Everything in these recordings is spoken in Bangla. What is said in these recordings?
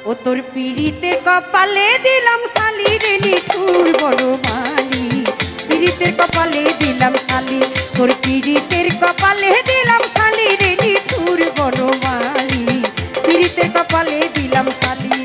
ও তোর পিড়িতে কপালে দিলাম শালি রে নিঠুর বড় মালি, পিড়িতের কপালে দিলাম শালি, তোর পিড়িতের কপালে দিলাম শালি রে নিঠুর বড় মালি, পিড়িতের কপালে দিলাম শালি।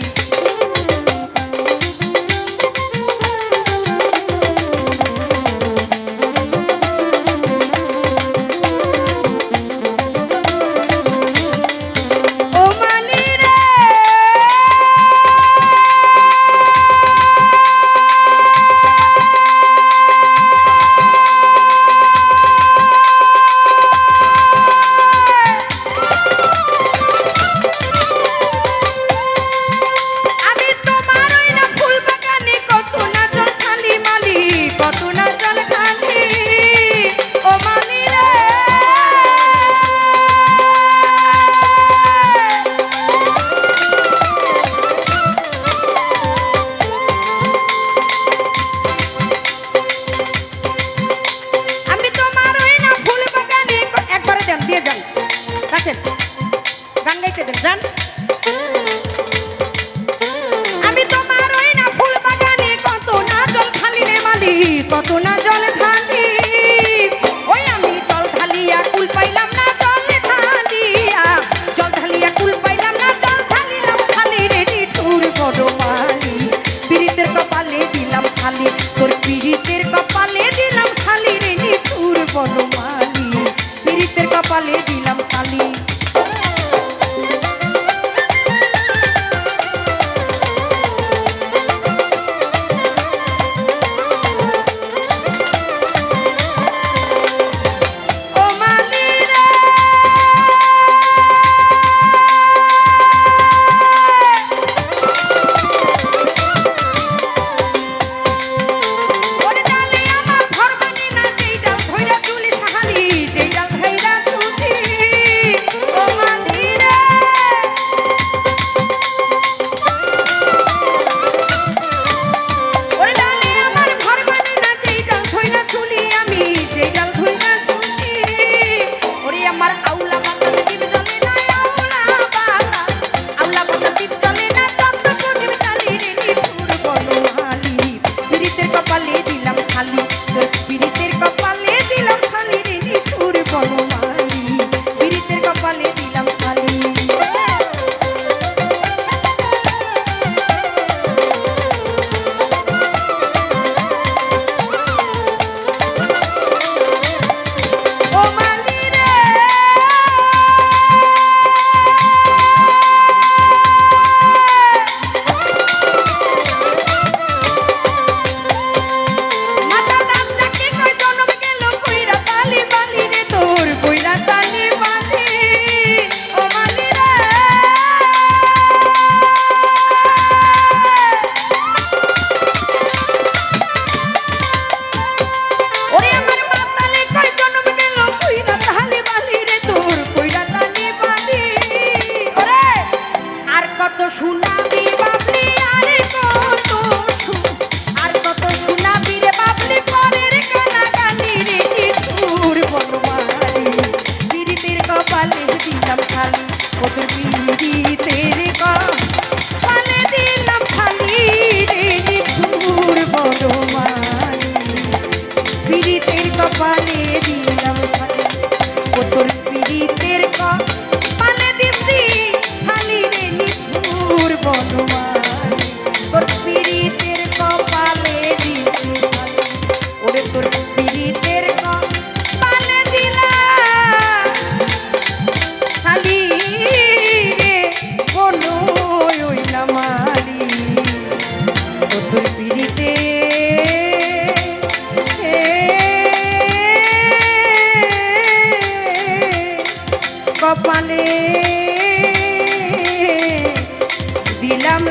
গান গাইতে দেন জান। আমি তোমার ওই না ফুল বাগানে কত না জল ঢালি রে মালি, কত না জল ঢালি, ওই আমি জল ঢালিয়া কুল পাইলাম না জল ঢালিয়া, জল ঢালিয়া কুল পাইলাম না জল ঢালিলাম খালি রে নিঠুর বড় মালি, পিড়িতের কপালে দিলাম শালি, তোর পিড়িতের কপালে দিলাম শালি রে নিঠুর বড় মালি, পিড়িতের কপালে দিলাম শালি। কপালে দিলাম